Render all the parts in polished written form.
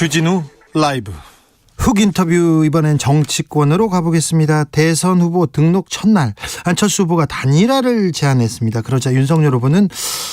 주진우 라이브 훅 인터뷰, 이번엔 정치권으로 가보겠습니다. 대선 후보 등록 첫날 안철수 후보가 단일화를 제안했습니다. 그러자 윤석열 후보는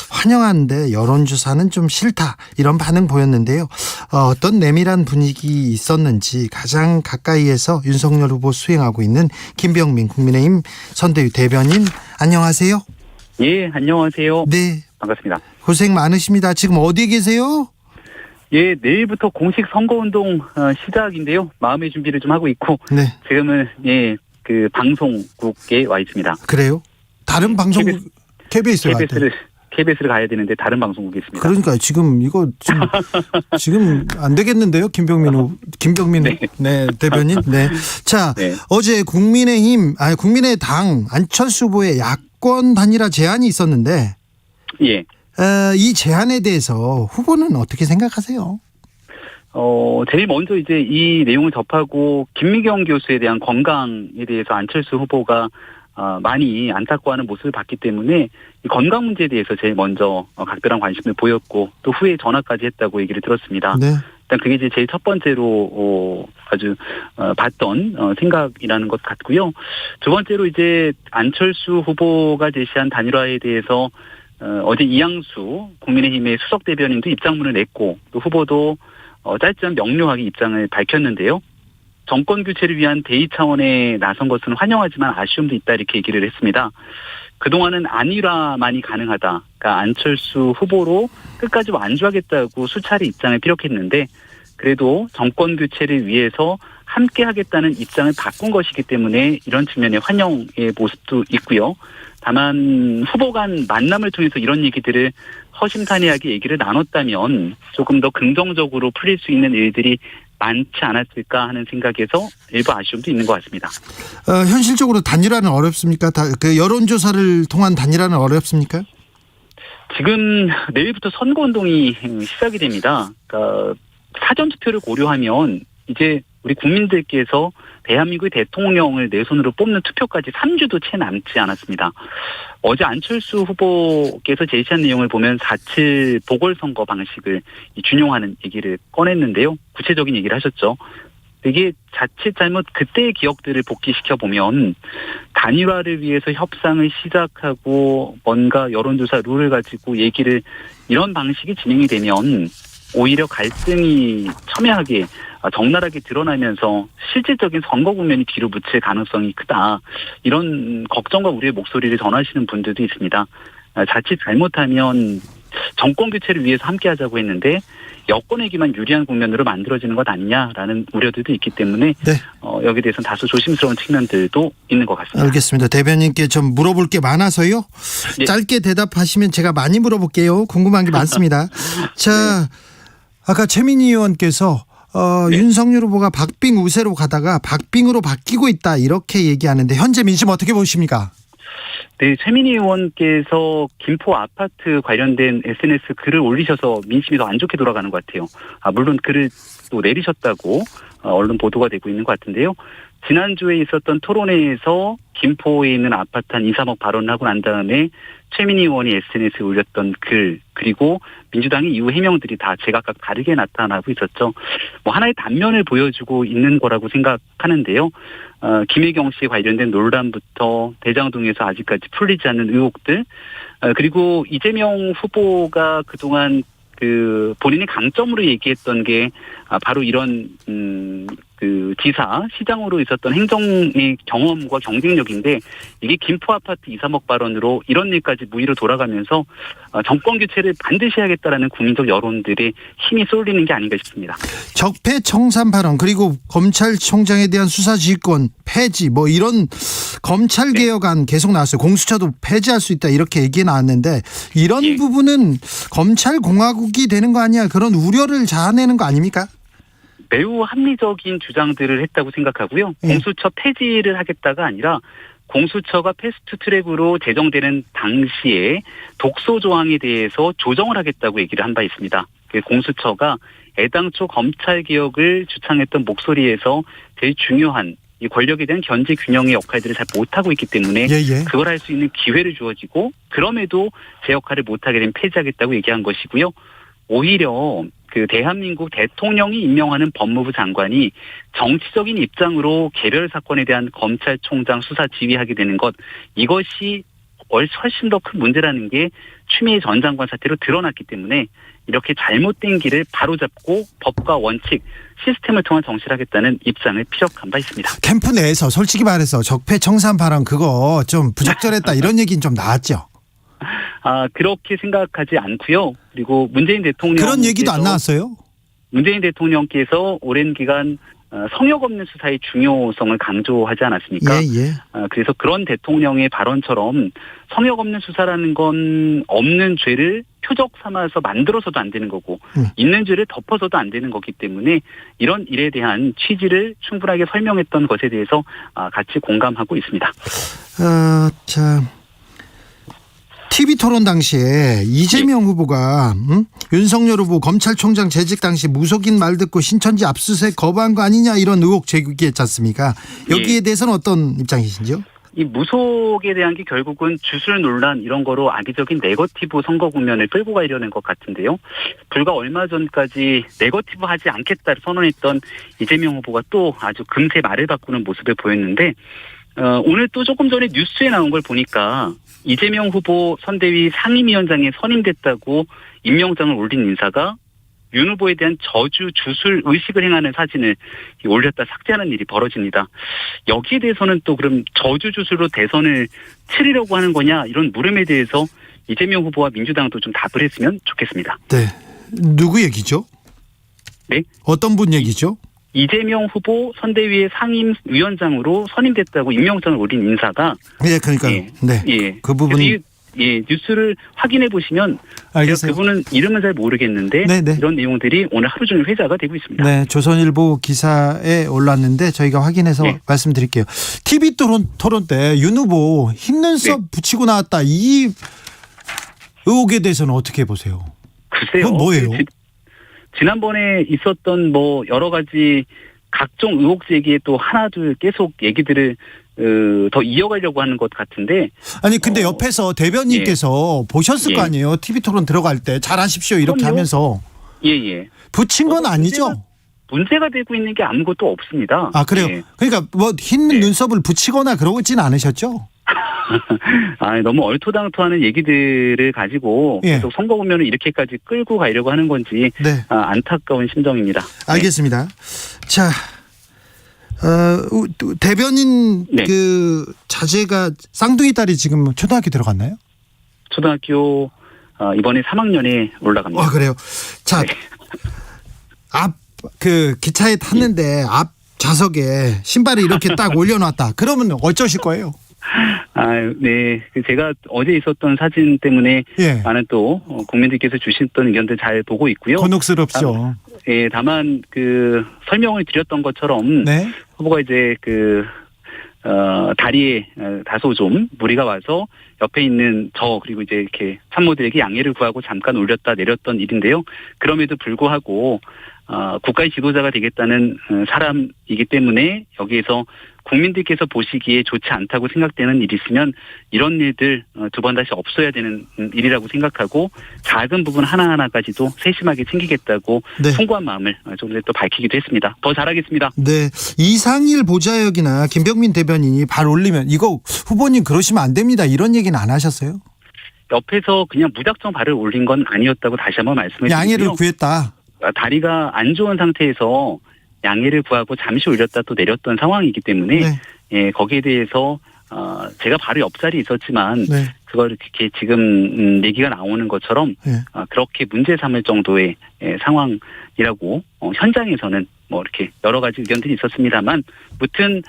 환영한데 여론조사는 좀 싫다, 이런 반응 보였는데요. 어떤 내밀한 분위기 있었는지 가장 가까이에서 윤석열 후보 수행하고 있는 김병민 국민의힘 선대위 대변인, 안녕하세요. 예, 안녕하세요. 네, 반갑습니다. 고생 많으십니다. 지금 어디에 계세요? 예, 내일부터 공식 선거운동 시작인데요. 마음의 준비를 좀 하고 있고, 네. 지금은 그 방송국에 와 있습니다. 그래요? 다른 방송국 KBS를 KBS를 가야 되는데 다른 방송국에 있습니다. 그러니까 지금 이거 지금 안 되겠는데요, 김병민 네, 대변인. 네. 자, 네. 어제 국민의당 안철수 후보의 야권 단일화 제안이 있었는데, 예. 이 제안에 대해서 후보는 어떻게 생각하세요? 제일 먼저 이제 이 내용을 접하고 김미경 교수에 대한 건강에 대해서 안철수 후보가 많이 안타까워하는 모습을 봤기 때문에 이 건강 문제에 대해서 제일 먼저 각별한 관심을 보였고, 또 후에 전화까지 했다고 얘기를 들었습니다. 네. 일단 그게 이제 제일 첫 번째로 아주 봤던 생각이라는 것 같고요. 두 번째로 이제 안철수 후보가 제시한 단일화에 대해서 어제 이양수 국민의힘의 수석 대변인도 입장문을 냈고, 또 후보도 짧지만 명료하게 입장을 밝혔는데요. 정권 교체를 위한 대의 차원에 나선 것은 환영하지만 아쉬움도 있다, 이렇게 얘기를 했습니다. 그동안은 안일화만이 가능하다, 그러니까 안철수 후보로 끝까지 완주하겠다고 수차례 입장을 피력했는데, 그래도 정권 교체를 위해서 함께 하겠다는 입장을 바꾼 것이기 때문에 이런 측면의 환영의 모습도 있고요. 다만 후보 간 만남을 통해서 이런 얘기들을 허심탄회하게 얘기를 나눴다면 조금 더 긍정적으로 풀릴 수 있는 일들이 많지 않았을까 하는 생각에서 일부 아쉬움도 있는 것 같습니다. 현실적으로 단일화는 어렵습니까? 그 여론조사를 통한 단일화는 어렵습니까? 지금 내일부터 선거운동이 시작이 됩니다. 그러니까 사전투표를 고려하면 이제 우리 국민들께서 대한민국의 대통령을 내 손으로 뽑는 투표까지 3주도 채 남지 않았습니다. 어제 안철수 후보께서 제시한 내용을 보면 4.7 보궐선거 방식을 준용하는 얘기를 꺼냈는데요. 구체적인 얘기를 하셨죠. 이게 자칫 잘못 그때의 기억들을 복귀시켜보면 단일화를 위해서 협상을 시작하고 뭔가 여론조사 룰을 가지고 이런 방식이 진행이 되면 오히려 갈등이 첨예하게 적나라하게 드러나면서 실질적인 선거 국면이 뒤로 묻힐 가능성이 크다, 이런 걱정과 우려의 목소리를 전하시는 분들도 있습니다. 자칫 잘못하면 정권 교체를 위해서 함께하자고 했는데 여권에게만 유리한 국면으로 만들어지는 것 아니냐라는 우려들도 있기 때문에 네. 여기에 대해서는 다소 조심스러운 측면들도 있는 것 같습니다. 알겠습니다. 대변인께 좀 물어볼 게 많아서요. 네. 짧게 대답하시면 제가 많이 물어볼게요. 궁금한 게 많습니다. 자, 네. 아까 최민희 의원께서 네. 윤석열 후보가 박빙 우세로 가다가 박빙으로 바뀌고 있다, 이렇게 얘기하는데 현재 민심 어떻게 보십니까? 네, 최민희 의원께서 김포 아파트 관련된 SNS 글을 올리셔서 민심이 더 안 좋게 돌아가는 것 같아요. 물론 글을 또 내리셨다고 언론 보도가 되고 있는 것 같은데요. 지난주에 있었던 토론회에서 김포에 있는 아파트 한 2, 3억 발언을 하고 난 다음에 최민희 의원이 SNS에 올렸던 글, 그리고 민주당의 이후 해명들이 다 제각각 다르게 나타나고 있었죠. 하나의 단면을 보여주고 있는 거라고 생각하는데요. 김혜경 씨 관련된 논란부터 대장동에서 아직까지 풀리지 않는 의혹들, 그리고 이재명 후보가 그동안 본인의 강점으로 얘기했던 게 바로 이런 시장으로 있었던 행정의 경험과 경쟁력인데, 이게 김포 아파트 2, 3억 발언으로 이런 일까지 무위로 돌아가면서 정권 교체를 반드시 해야겠다라는 국민적 여론들의 힘이 쏠리는 게 아닌가 싶습니다. 적폐청산 발언, 그리고 검찰총장에 대한 수사지휘권 폐지, 이런 검찰 개혁안 계속 나왔어요. 공수처도 폐지할 수 있다, 이렇게 얘기 나왔는데 이런 부분은 검찰 공화국이 되는 거 아니야, 그런 우려를 자아내는 거 아닙니까? 매우 합리적인 주장들을 했다고 생각하고요. 공수처 폐지를 하겠다가 아니라 공수처가 패스트 트랙으로 제정되는 당시에 독소 조항에 대해서 조정을 하겠다고 얘기를 한 바 있습니다. 공수처가 애당초 검찰 개혁을 주창했던 목소리에서 제일 중요한 이 권력에 대한 견제 균형의 역할들을 잘 못하고 있기 때문에 그걸 할 수 있는 기회를 주어지고, 그럼에도 제 역할을 못하게 되면 폐지하겠다고 얘기한 것이고요. 오히려 그 대한민국 대통령이 임명하는 법무부 장관이 정치적인 입장으로 개별 사건에 대한 검찰총장 수사 지휘하게 되는 것, 이것이 훨씬 더 큰 문제라는 게 추미애 전 장관 사태로 드러났기 때문에 이렇게 잘못된 길을 바로잡고 법과 원칙, 시스템을 통한 정치를 하겠다는 입장을 피력한 바 있습니다. 캠프 내에서 솔직히 말해서 적폐청산 발언 그거 좀 부적절했다 이런 얘기는 좀 나왔죠. 그렇게 생각하지 않고요. 그리고 문재인 대통령 그런 얘기도 안 나왔어요? 문재인 대통령께서 오랜 기간 성역 없는 수사의 중요성을 강조하지 않았습니까? 예. 그래서 그런 대통령의 발언처럼 성역 없는 수사라는 건 없는 죄를 표적 삼아서 만들어서도 안 되는 거고 있는 죄를 덮어서도 안 되는 거기 때문에 이런 일에 대한 취지를 충분하게 설명했던 것에 대해서 같이 공감하고 있습니다. TV토론 당시에 이재명 후보가 윤석열 후보 검찰총장 재직 당시 무속인 말 듣고 신천지 압수수색 거부한 거 아니냐 이런 의혹 제기했지 않습니까? 여기에 대해서는 어떤 입장이신지요? 이 무속에 대한 게 결국은 주술 논란 이런 거로 악의적인 네거티브 선거 국면을 끌고 가려는 것 같은데요. 불과 얼마 전까지 네거티브 하지 않겠다를 선언했던 이재명 후보가 또 아주 금세 말을 바꾸는 모습을 보였는데 오늘 또 조금 전에 뉴스에 나온 걸 보니까 이재명 후보 선대위 상임위원장에 선임됐다고 임명장을 올린 인사가 윤 후보에 대한 저주, 주술, 의식을 행하는 사진을 올렸다 삭제하는 일이 벌어집니다. 여기에 대해서는 또 그럼 저주, 주술로 대선을 치르려고 하는 거냐 이런 물음에 대해서 이재명 후보와 민주당도 좀 답을 했으면 좋겠습니다. 네. 누구 얘기죠? 네? 어떤 분 얘기죠? 이재명 후보 선대위의 상임위원장으로 선임됐다고 임명장을 올린 인사가 그러니까요. 그 부분 뉴스를 확인해 보시면 알겠어요. 그분은 이름은 잘 모르겠는데 이런 내용들이 오늘 하루 종일 회자가 되고 있습니다. 네, 조선일보 기사에 올랐는데 저희가 확인해서 말씀드릴게요. TV 토론 때 윤 후보 흰 눈썹 붙이고 나왔다 이 의혹에 대해서는 어떻게 보세요? 글쎄요. 그건 뭐예요? 지난번에 있었던 여러 가지 각종 의혹 제기에 또 하나 둘 계속 얘기들을 더 이어가려고 하는 것 같은데. 아니 근데 옆에서 대변인께서 보셨을 거 아니에요? TV 토론 들어갈 때 잘하십시오 이렇게 그럼요. 하면서. 예. 붙인 건 아니죠? 문제가 되고 있는 게 아무것도 없습니다. 그래요? 예. 그러니까 흰 눈썹을 붙이거나 그러진 않으셨죠? 너무 얼토당토하는 얘기들을 가지고 계속 선거 국면을 이렇게까지 끌고 가려고 하는 건지 안타까운 심정입니다. 알겠습니다. 자, 대변인 그 자제가 쌍둥이 딸이 지금 초등학교 들어갔나요? 초등학교 이번에 3학년에 올라갑니다. 그래요. 자, 앞 기차에 탔는데 앞 좌석에 신발을 이렇게 딱 올려놨다. 그러면 어쩌실 거예요? 네. 제가 어제 있었던 사진 때문에 많은 또 국민들께서 주셨던 의견들 잘 보고 있고요. 곤혹스럽죠. 다만 설명을 드렸던 것처럼 후보가 이제 다리에 다소 좀 무리가 와서 옆에 있는 그리고 이제 이렇게 참모들에게 양해를 구하고 잠깐 올렸다 내렸던 일인데요. 그럼에도 불구하고 국가의 지도자가 되겠다는 사람이기 때문에 여기에서 국민들께서 보시기에 좋지 않다고 생각되는 일이 있으면 이런 일들 두 번 다시 없어야 되는 일이라고 생각하고 작은 부분 하나하나까지도 세심하게 챙기겠다고 송구한 마음을 조금 더 밝히기도 했습니다. 더 잘하겠습니다. 네, 이상일 보좌역이나 김병민 대변인이 발 올리면 이거 후보님 그러시면 안 됩니다. 이런 얘기는 안 하셨어요? 옆에서 그냥 무작정 발을 올린 건 아니었다고 다시 한번 말씀을 드리고요. 양해를 구했다. 다리가 안 좋은 상태에서 양해를 구하고 잠시 올렸다 또 내렸던 상황이기 때문에 거기에 대해서 제가 바로 옆자리에 있었지만 그걸 이렇게 지금 얘기가 나오는 것처럼 그렇게 문제 삼을 정도의 상황이라고 현장에서는 이렇게 여러 가지 의견들이 있었습니다만 무튼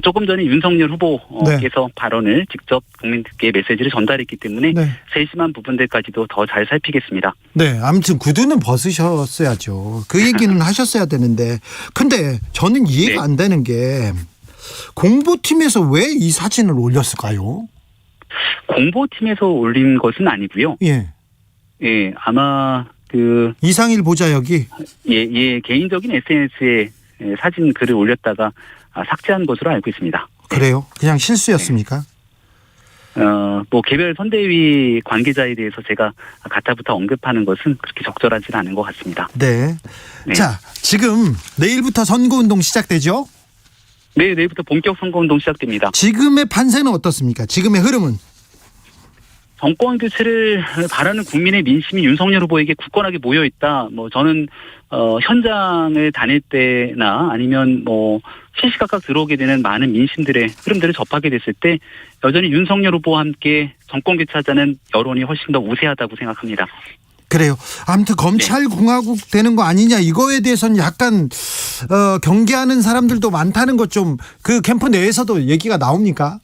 조금 전에 윤석열 후보께서 발언을 직접 국민들께 메시지를 전달했기 때문에 세심한 부분들까지도 더 잘 살피겠습니다. 네, 아무튼 구두는 벗으셨어야죠. 그 얘기는 하셨어야 되는데, 근데 저는 이해가 안 되는 게 공보팀에서 왜 이 사진을 올렸을까요? 공보팀에서 올린 것은 아니고요. 아마 이상일 보좌역이 개인적인 SNS에 사진 글을 올렸다가 삭제한 것으로 알고 있습니다. 그래요? 그냥 실수였습니까? 뭐 개별 선대위 관계자에 대해서 제가 가타부터 언급하는 것은 그렇게 적절하지 않은 것 같습니다. 네. 네. 자, 지금 내일부터 선거운동 시작되죠? 네, 내일부터 본격 선거운동 시작됩니다. 지금의 판세는 어떻습니까? 지금의 흐름은? 정권 교체를 바라는 국민의 민심이 윤석열 후보에게 굳건하게 모여 있다. 뭐 저는 현장을 다닐 때나 아니면 뭐 시시각각 들어오게 되는 많은 민심들의 흐름들을 접하게 됐을 때 여전히 윤석열 후보와 함께 정권 교체하자는 여론이 훨씬 더 우세하다고 생각합니다. 그래요. 아무튼 검찰공화국 되는 거 아니냐 이거에 대해서는 약간 경계하는 사람들도 많다는 것 좀 그 캠프 내에서도 얘기가 나옵니까?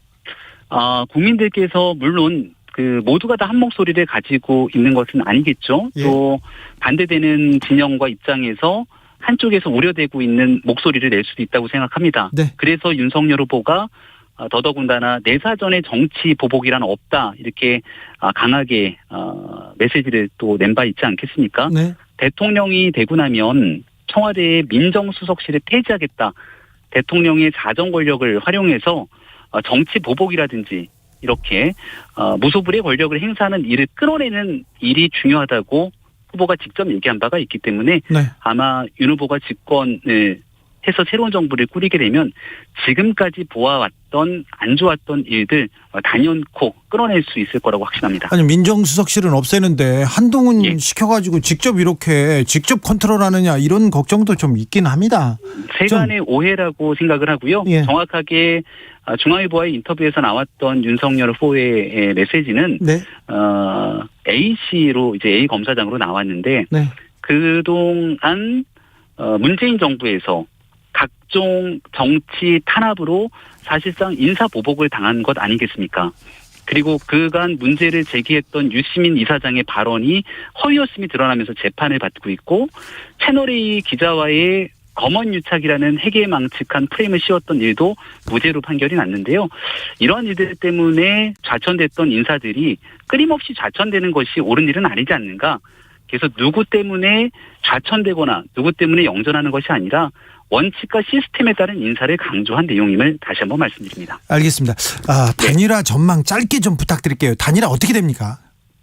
국민들께서 물론 그 모두가 다 한 목소리를 가지고 있는 것은 아니겠죠. 예. 또 반대되는 진영과 입장에서 한쪽에서 우려되고 있는 목소리를 낼 수도 있다고 생각합니다. 네. 그래서 윤석열 후보가 더더군다나 내 사전에 정치 보복이란 없다 이렇게 강하게 메시지를 또 낸 바 있지 않겠습니까? 네. 대통령이 되고 나면 청와대의 민정수석실을 폐지하겠다. 대통령의 자정 권력을 활용해서 정치 보복이라든지 이렇게 무소불위의 권력을 행사하는 일을 끌어내는 일이 중요하다고 후보가 직접 얘기한 바가 있기 때문에 네. 아마 윤 후보가 집권을 해서 새로운 정부를 꾸리게 되면 지금까지 보아왔던 안 좋았던 일들 단연코 끌어낼 수 있을 거라고 확신합니다. 아니 민정수석실은 없애는데 한동훈 예. 시켜가지고 직접 컨트롤하느냐 이런 걱정도 좀 있긴 합니다. 세간의 오해라고 생각을 하고요. 예. 정확하게 중앙일보와의 인터뷰에서 나왔던 윤석열 후보의 메시지는 네. A씨로 이제 A 검사장으로 나왔는데 네. 그동안 문재인 정부에서 각종 정치 탄압으로 사실상 인사보복을 당한 것 아니겠습니까? 그리고 그간 문제를 제기했던 유시민 이사장의 발언이 허위였음이 드러나면서 재판을 받고 있고 채널A 기자와의 검언유착이라는 해계망측한 프레임을 씌웠던 일도 무죄로 판결이 났는데요. 이러한 일들 때문에 좌천됐던 인사들이 끊임없이 좌천되는 것이 옳은 일은 아니지 않는가. 그래서 누구 때문에 좌천되거나 누구 때문에 영전하는 것이 아니라 원칙과 시스템에 따른 인사를 강조한 내용임을 다시 한번 말씀드립니다. 알겠습니다. 단일화 전망 짧게 좀 부탁드릴게요. 단일화 어떻게 됩니까?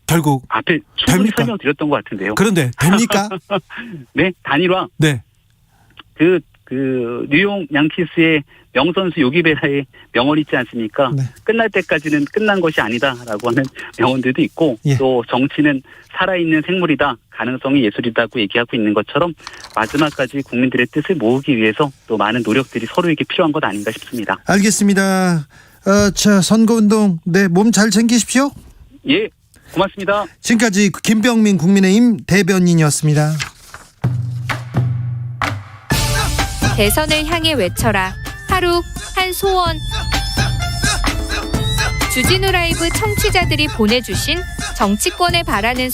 결국 앞에 충분히 됩니까? 설명드렸던 것 같은데요. 그런데 됩니까? 네, 단일화. 네. 그 뉴욕 양키스의 명선수 요기베라의 명언 있지 않습니까? 네. 끝날 때까지는 끝난 것이 아니다라고 하는 명언들도 있고 예. 또 정치는 살아있는 생물이다. 가능성이 예술이다고 얘기하고 있는 것처럼 마지막까지 국민들의 뜻을 모으기 위해서 또 많은 노력들이 서로에게 필요한 것 아닌가 싶습니다. 알겠습니다. 자, 선거운동 몸 잘 챙기십시오. 예, 고맙습니다. 지금까지 김병민 국민의힘 대변인이었습니다. 대선을 향해 외쳐라. 하루 한 소원. 주진우 라이브 청취자들이 보내주신 정치권에 바라는